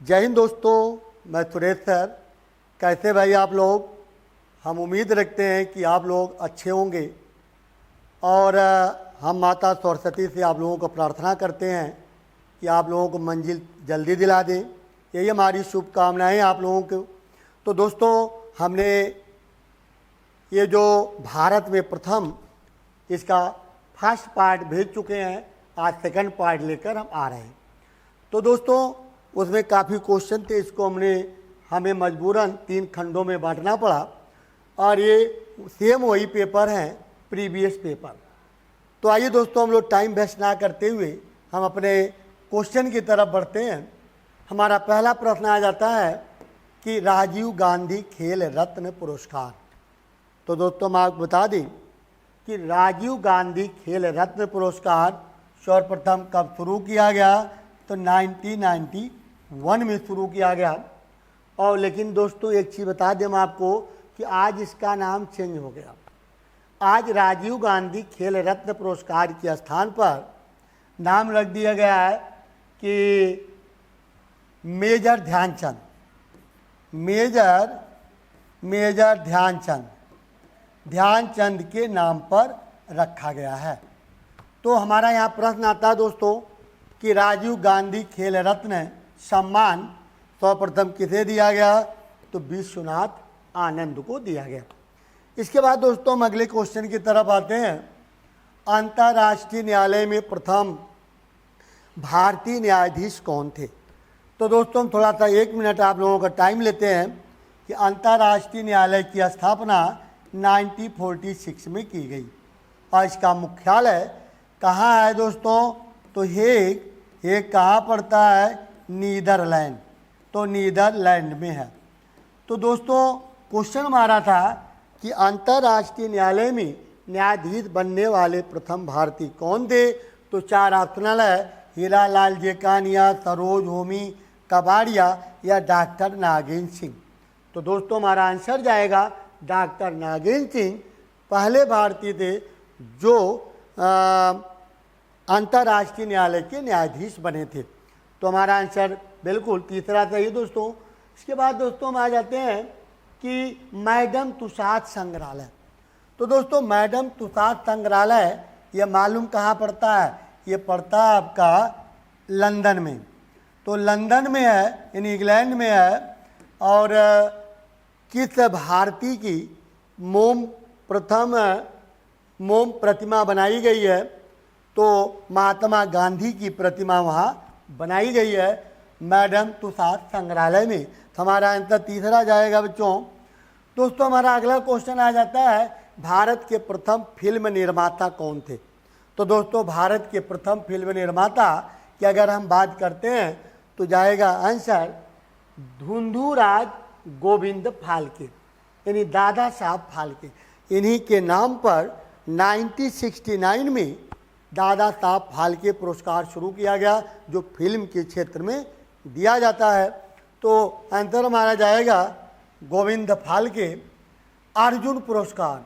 जय हिंद दोस्तों, मैं सुरेश सर। कैसे भाई आप लोग? हम उम्मीद रखते हैं कि आप लोग अच्छे होंगे और हम माता सरस्वती से आप लोगों को प्रार्थना करते हैं कि आप लोगों को मंजिल जल्दी दिला दें। यही हमारी शुभकामनाएं आप लोगों को। तो दोस्तों, हमने ये जो भारत में प्रथम इसका फर्स्ट पार्ट भेज चुके हैं, आज सेकंड पार्ट लेकर हम आ रहे हैं। तो दोस्तों, उसमें काफ़ी क्वेश्चन थे, इसको हमें मजबूरन 3 खंडों में बांटना पड़ा और ये सेम वही पेपर हैं, प्रीवियस पेपर। तो आइए दोस्तों, हम लोग टाइम वेस्ट ना करते हुए हम अपने क्वेश्चन की तरफ बढ़ते हैं। हमारा पहला प्रश्न आ जाता है कि राजीव गांधी खेल रत्न पुरस्कार। तो दोस्तों, मैं आपको बता दें कि राजीव गांधी खेल रत्न पुरस्कार सर्वप्रथम कब शुरू किया गया? तो 1991 में शुरू किया गया। और लेकिन दोस्तों, एक चीज़ बता दें हम आपको कि आज इसका नाम चेंज हो गया। आज राजीव गांधी खेल रत्न पुरस्कार के स्थान पर नाम रख दिया गया है कि मेजर ध्यानचंद, मेजर ध्यानचंद के नाम पर रखा गया है। तो हमारा यहाँ प्रश्न आता है दोस्तों कि राजीव गांधी खेल रत्न सम्मान सर्वप्रथम किसे दिया गया? तो विश्वनाथ आनंद को दिया गया। इसके बाद दोस्तों, हम अगले क्वेश्चन की तरफ आते हैं। अंतर्राष्ट्रीय न्यायालय में प्रथम भारतीय न्यायाधीश कौन थे? तो दोस्तों, हम थोड़ा सा 1 मिनट आप लोगों का टाइम लेते हैं कि अंतर्राष्ट्रीय न्यायालय की स्थापना 1946 में की गई और इसका मुख्यालय कहाँ है दोस्तों? तो हेग कहाँ पड़ता है? नीदरलैंड। तो नीदरलैंड में है। तो दोस्तों, क्वेश्चन हमारा था कि अंतर्राष्ट्रीय न्यायालय में न्यायाधीश बनने वाले प्रथम भारतीय कौन थे? तो 4 ऑप्शनल है, हीरालाल जेकानिया, सरोज होमी कबाड़िया या डॉक्टर नागेंद्र सिंह। तो दोस्तों, हमारा आंसर जाएगा डॉक्टर नागेंद्र सिंह पहले भारतीय थे जो अंतर्राष्ट्रीय न्यायालय के न्यायाधीश बने थे। तो हमारा आंसर बिल्कुल तीसरा सही दोस्तों। इसके बाद दोस्तों, हम आ जाते हैं कि मैडम तुसाद संग्रहालय। तो दोस्तों, मैडम तुसाद संग्रहालय ये मालूम कहाँ पड़ता है? ये पड़ता है आपका लंदन में। तो लंदन में है, यानी इंग्लैंड में है। और किस भारतीय की प्रथम मोम प्रतिमा बनाई गई है? तो महात्मा गांधी की प्रतिमा वहाँ बनाई गई है मैडम तुसाद संग्रहालय में। हमारा आंसर तीसरा जाएगा बच्चों। दोस्तों, हमारा अगला क्वेश्चन आ जाता है, भारत के प्रथम फिल्म निर्माता कौन थे? तो दोस्तों, भारत के प्रथम फिल्म निर्माता की अगर हम बात करते हैं तो जाएगा आंसर धुंधुराज गोविंद फाल्के, यानी दादा साहब फाल्के। इन्हीं के नाम पर 1969 में दादा साहब फाल्के पुरस्कार शुरू किया गया, जो फिल्म के क्षेत्र में दिया जाता है। तो आंसर हमारा जाएगा गोविंद फाल्के। अर्जुन पुरस्कार।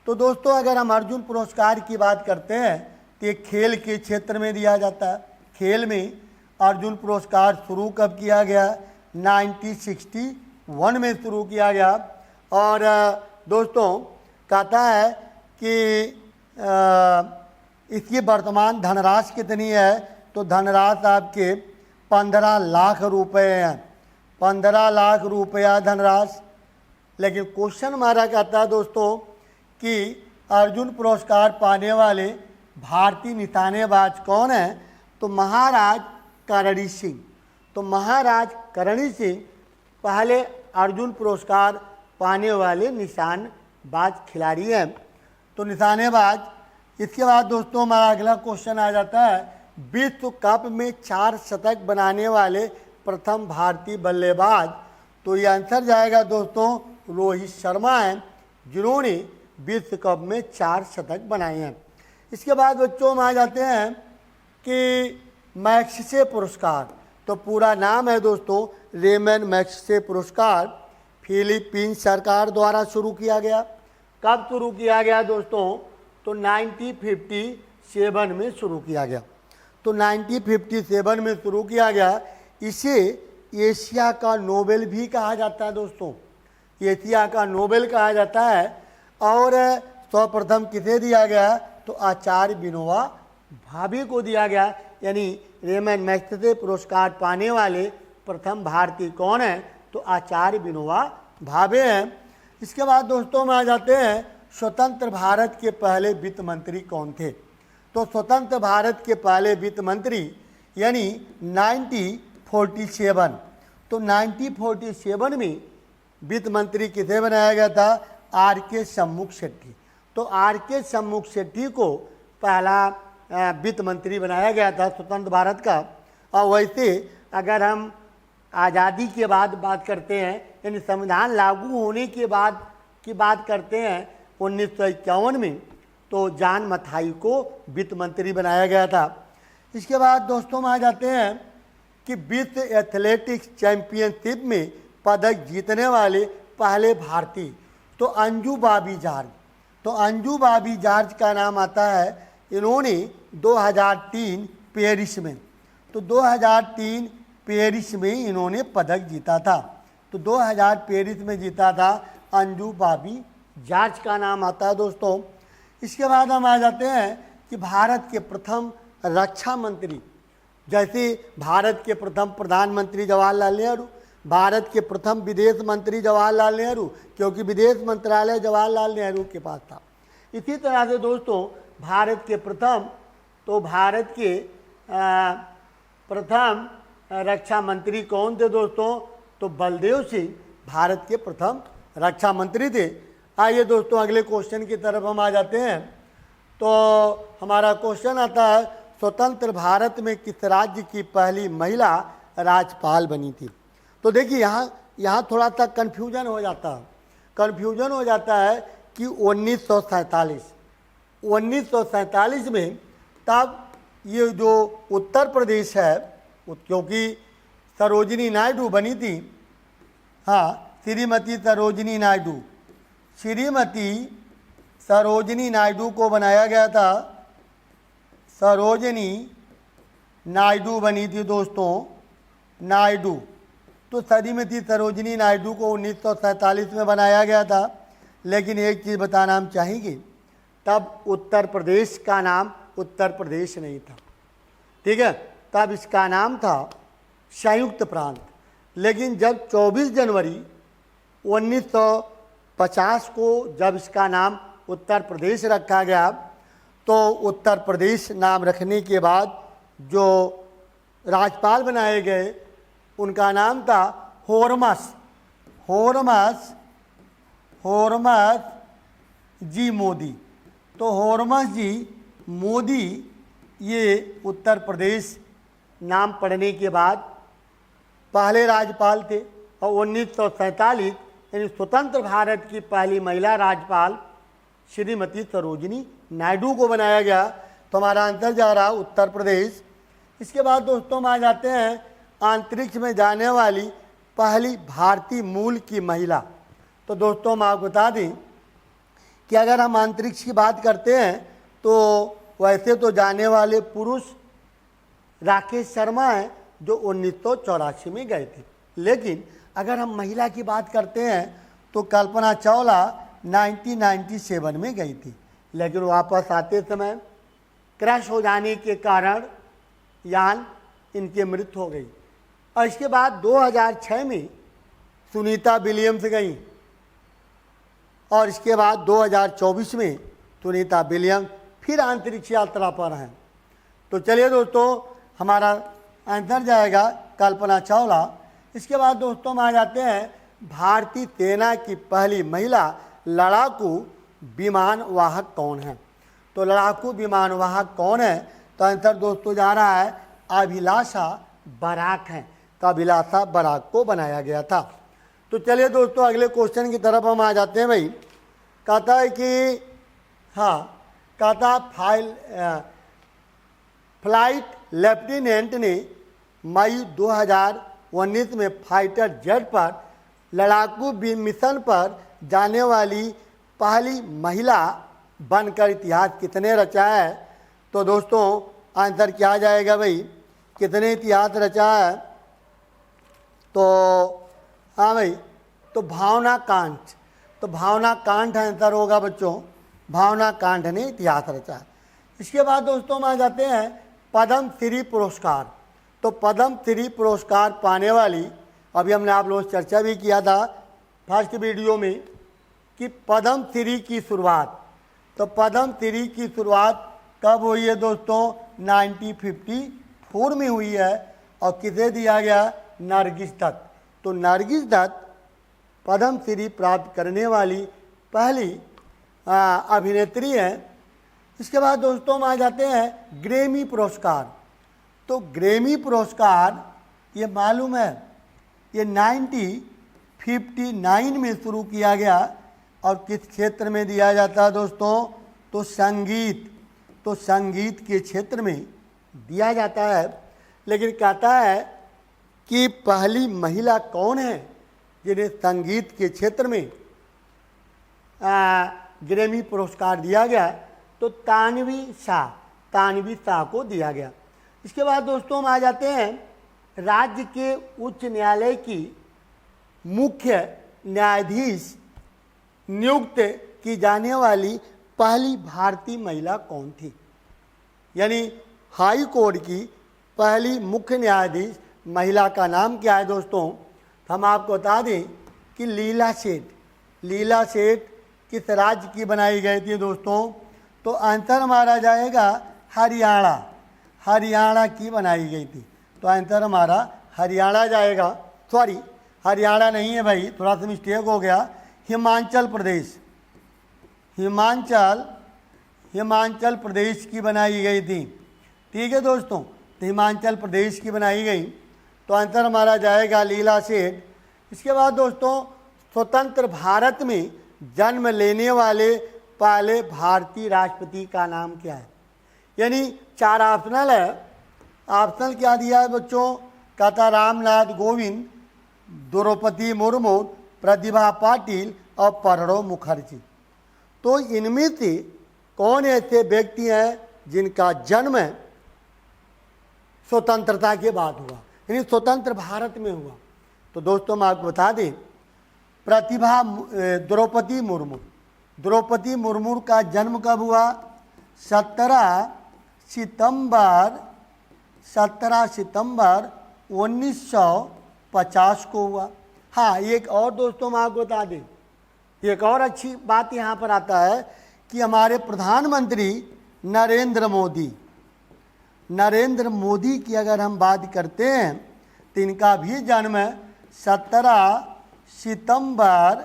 तो दोस्तों, अगर हम अर्जुन पुरस्कार की बात करते हैं तो ये खेल के क्षेत्र में दिया जाता है। खेल में अर्जुन पुरस्कार शुरू कब किया गया? 1961 में शुरू किया गया। और दोस्तों, कहता है कि इसकी वर्तमान धनराशि कितनी है? तो धनराशि आपके 15 लाख रुपए हैं। 15 लाख रुपया धनराशि। लेकिन क्वेश्चन हमारा कहता है दोस्तों कि अर्जुन पुरस्कार पाने वाले भारतीय निशानेबाज कौन है? तो महाराज करणी सिंह। तो महाराज करणी सिंह पहले अर्जुन पुरस्कार पाने वाले निशानबाज खिलाड़ी हैं। तो निशानेबाज। इसके बाद दोस्तों, हमारा अगला क्वेश्चन आ जाता है, विश्व कप में 4 शतक बनाने वाले प्रथम भारतीय बल्लेबाज। तो ये आंसर जाएगा दोस्तों रोहित शर्मा हैं, जिन्होंने विश्व कप में 4 शतक बनाए हैं। इसके बाद बच्चों, हम आ जाते हैं कि मैग्सेसे पुरस्कार। तो पूरा नाम है दोस्तों रेमन मैग्सेसे पुरस्कार। फिलीपीन सरकार द्वारा शुरू किया गया। कब शुरू किया गया दोस्तों? तो 1957 में शुरू किया गया। तो 1957 में शुरू किया गया। इसे एशिया का नोबेल भी कहा जाता है दोस्तों, एशिया का नोबेल कहा जाता है। और सर्वप्रथम किसे दिया गया? तो आचार्य विनोबा भावे को दिया गया, यानी रेमन मैग्सेसे पुरस्कार पाने वाले प्रथम भारतीय कौन है? तो आचार्य विनोबा भावे हैं। इसके बाद दोस्तों में आ जाते हैं स्वतंत्र भारत के पहले वित्त मंत्री कौन थे? तो स्वतंत्र भारत के पहले वित्त मंत्री यानी 1947, तो 1947 में वित्त मंत्री किसे बनाया गया था? आर के शम्मुख शेट्टी। तो आर के शम्मुख शेट्टी को पहला वित्त मंत्री बनाया गया था स्वतंत्र भारत का। और वैसे अगर हम आज़ादी के बाद बात करते हैं, यानी संविधान लागू होने के बाद की बात करते हैं 1951 में, तो जॉन मथाई को वित्त मंत्री बनाया गया था। इसके बाद दोस्तों में आ जाते हैं कि विश्व एथलेटिक्स चैंपियनशिप में पदक जीतने वाले पहले भारतीय, तो अंजू बॉबी जॉर्ज। तो अंजू बॉबी जॉर्ज का नाम आता है, इन्होंने 2003 पेरिस में, तो 2003 पेरिस में इन्होंने पदक जीता था। तो 2000 पेरिस में जीता था, अंजू बॉबी जॉर्ज का नाम आता है दोस्तों। इसके बाद हम आ जाते हैं कि भारत के प्रथम रक्षा मंत्री, जैसे भारत के प्रथम प्रधानमंत्री जवाहरलाल नेहरू, भारत के प्रथम विदेश मंत्री जवाहरलाल नेहरू, क्योंकि विदेश मंत्रालय जवाहरलाल नेहरू के पास था। इसी तरह से दोस्तों भारत के प्रथम, तो भारत के प्रथम रक्षा मंत्री कौन थे दोस्तों? तो बलदेव सिंह भारत के प्रथम रक्षा मंत्री थे। आइए दोस्तों अगले क्वेश्चन की तरफ हम आ जाते हैं। तो हमारा क्वेश्चन आता है, स्वतंत्र भारत में किस राज्य की पहली महिला राज्यपाल बनी थी? तो देखिए यहाँ थोड़ा सा कन्फ्यूजन हो जाता है कि 1947 में, तब ये जो उत्तर प्रदेश है, क्योंकि सरोजिनी नायडू बनी थी, हाँ श्रीमती सरोजिनी नायडू को बनाया गया था, सरोजिनी नायडू बनी थी दोस्तों, नायडू। तो श्रीमती सरोजिनी नायडू को 1947 में बनाया गया था। लेकिन एक चीज़ बताना हम चाहेंगे, तब उत्तर प्रदेश का नाम उत्तर प्रदेश नहीं था, ठीक है, तब इसका नाम था संयुक्त प्रांत। लेकिन जब 24 जनवरी 1950 को जब इसका नाम उत्तर प्रदेश रखा गया, तो उत्तर प्रदेश नाम रखने के बाद जो राज्यपाल बनाए गए उनका नाम था होर्मस जी मोदी। तो होर्मस जी मोदी ये उत्तर प्रदेश नाम पढ़ने के बाद पहले राज्यपाल थे। और 1947 यानी स्वतंत्र भारत की पहली महिला राज्यपाल श्रीमती सरोजिनी नायडू को बनाया गया। तो हमारा आंसर जा रहा उत्तर प्रदेश। इसके बाद दोस्तों हम आ जाते हैं अंतरिक्ष में जाने वाली पहली भारतीय मूल की महिला। तो दोस्तों हम आपको बता दें कि अगर हम अंतरिक्ष की बात करते हैं तो वैसे तो जाने वाले पुरुष राकेश शर्मा हैं जो 1984 में गए थे। लेकिन अगर हम महिला की बात करते हैं तो कल्पना चावला 1997 में गई थी। लेकिन वापस आते समय क्रैश हो जाने के कारण यान इनकी मृत्यु हो गई। और इसके बाद 2006 में सुनीता विलियम्स गई और इसके बाद 2024 में सुनीता विलियम्स फिर अंतरिक्ष यात्रा पर हैं। तो चलिए दोस्तों हमारा आंसर जाएगा कल्पना चावला। इसके बाद दोस्तों हम आ जाते हैं भारतीय सेना की पहली महिला लड़ाकू विमान वाहक कौन है। तो लड़ाकू विमान वाहक कौन है? तो आंसर दोस्तों जा रहा है अभिलाषा बराक है। तो अभिलाषा बराक को बनाया गया था। तो चलिए दोस्तों अगले क्वेश्चन की तरफ हम आ जाते हैं। भाई कहता है कि कहता फ्लाइट लेफ्टिनेंट ने मई 2019 में फाइटर जेट पर लड़ाकू मिशन पर जाने वाली पहली महिला बनकर इतिहास कितने रचा है? तो दोस्तों आंसर क्या आ जाएगा भाई, कितने इतिहास रचा है? हाँ भाई, तो भावना कांठ, तो भावना कांठ आंसर होगा बच्चों, भावना कांठ ने इतिहास रचा। इसके बाद दोस्तों हम आ जाते हैं पद्म श्री पुरस्कार। तो पद्म श्री पुरस्कार पाने वाली, अभी हमने आप लोगों से चर्चा भी किया था फर्स्ट वीडियो में कि पद्म श्री की शुरुआत, तो पद्म श्री की शुरुआत कब हुई है दोस्तों? 1954 में हुई है। और किसे दिया गया? नरगिस दत्त। तो नरगिस दत्त पद्म श्री प्राप्त करने वाली पहली अभिनेत्री हैं। इसके बाद दोस्तों हम आ जाते हैं ग्रैमी पुरस्कार। तो ग्रैमी पुरस्कार ये मालूम है ये 1959 में शुरू किया गया और किस क्षेत्र में दिया जाता है दोस्तों? तो संगीत, तो संगीत के क्षेत्र में दिया जाता है। लेकिन कहता है कि पहली महिला कौन है जिन्हें संगीत के क्षेत्र में ग्रैमी पुरस्कार दिया गया? तो तानवी शाह को दिया गया। इसके बाद दोस्तों हम आ जाते हैं राज्य के उच्च न्यायालय की मुख्य न्यायाधीश नियुक्त की जाने वाली पहली भारतीय महिला कौन थी? यानी हाई कोर्ट की पहली मुख्य न्यायाधीश महिला का नाम क्या है दोस्तों? हम आपको बता दें कि लीला सेठ। लीला सेठ किस राज्य की बनाई गई थी दोस्तों? तो आंसर हमारा जाएगा हरियाणा, हरियाणा की बनाई गई थी। तो आंसर हमारा हरियाणा जाएगा। सॉरी, हरियाणा नहीं है भाई, थोड़ा सा मिस्टेक हो गया, हिमाचल प्रदेश, हिमाचल प्रदेश की बनाई गई थी। ठीक है दोस्तों, तो हिमाचल प्रदेश की बनाई गई। तो आंसर हमारा जाएगा लीला सेठ। इसके बाद दोस्तों स्वतंत्र भारत में जन्म लेने वाले पहले भारतीय राष्ट्रपति का नाम क्या है? यानी 4 ऑप्शनल है। ऑप्शनल क्या दिया है बच्चों? कहता रामनाथ कोविंद, द्रौपदी मुर्मू, प्रतिभा पाटिल और प्रणब मुखर्जी। तो इनमें से कौन ऐसे व्यक्ति हैं जिनका जन्म स्वतंत्रता के बाद हुआ, यानी स्वतंत्र भारत में हुआ? तो दोस्तों मैं आपको बता दें द्रौपदी मुर्मू। द्रौपदी मुर्मू का जन्म कब हुआ? 17 सितंबर 1950 को हुआ। हाँ, एक और दोस्तों मैं आपको बता दें, एक और अच्छी बात यहाँ पर आता है कि हमारे प्रधानमंत्री नरेंद्र मोदी की अगर हम बात करते हैं तो इनका भी जन्म 17 सितंबर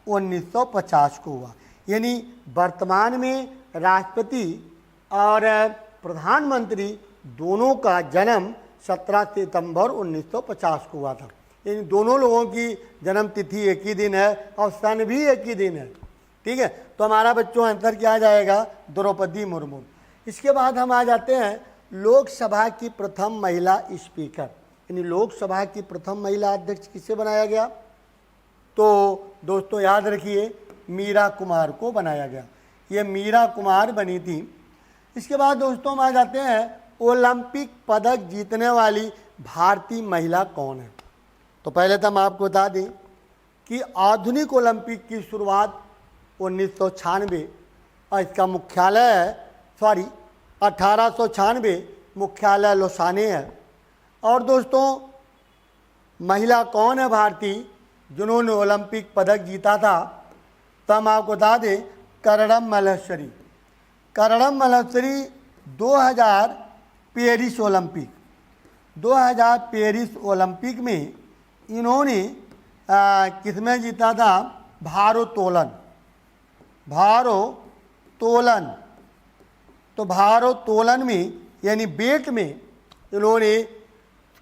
1950 को हुआ। यानी वर्तमान में राष्ट्रपति और प्रधानमंत्री दोनों का जन्म 17 सितंबर 1950 को हुआ था। यानी दोनों लोगों की जन्म तिथि एक ही दिन है और सन भी एक ही दिन है। ठीक है, तो हमारा बच्चों आंसर क्या आ जाएगा? द्रौपदी मुर्मू। इसके बाद हम आ जाते हैं लोकसभा की प्रथम महिला स्पीकर, यानी लोकसभा की प्रथम महिला अध्यक्ष किसे बनाया गया? तो दोस्तों याद रखिए मीरा कुमार को बनाया गया। ये मीरा कुमार बनी थी। इसके बाद दोस्तों हम आ जाते हैं ओलंपिक पदक जीतने वाली भारतीय महिला कौन है? तो पहले तो हम आपको बता दें कि आधुनिक ओलंपिक की शुरुआत 1996 और इसका मुख्यालय है 1896 मुख्यालय लोसाने है। और दोस्तों महिला कौन है भारतीय जिन्होंने ओलंपिक पदक जीता था? तो हम आपको बता दें कर्णम मल्लेश्वरी। कर्णम मल्लेश्वरी 2000 पेरिस ओलंपिक में इन्होंने किसमें जीता था? भारोत्तोलन। तो भारोत्तोलन में यानी वेट में इन्होंने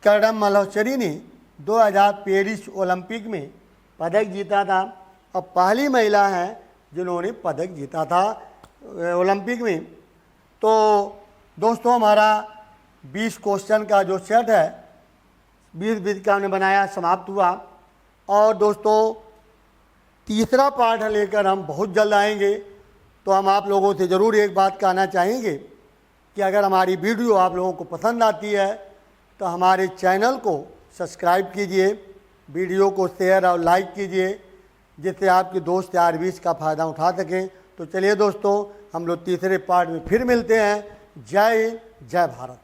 कर्णम मल्लेश्वरी ने 2000 पेरिस ओलंपिक में पदक जीता था और पहली महिला है जिन्होंने पदक जीता था ओलंपिक में। तो दोस्तों हमारा 20 क्वेश्चन का जो सेट है 20 का हमने बनाया समाप्त हुआ। और दोस्तों तीसरा पार्ट लेकर हम बहुत जल्द आएंगे। तो हम आप लोगों से ज़रूर एक बात कहना चाहेंगे कि अगर हमारी वीडियो आप लोगों को पसंद आती है तो हमारे चैनल को सब्सक्राइब कीजिए, वीडियो को शेयर और लाइक कीजिए, जिससे आपके दोस्त यार भी इसका फ़ायदा उठा सकें। तो चलिए दोस्तों, हम लोग तीसरे पार्ट में फिर मिलते हैं। जय हिंद, जय भारत।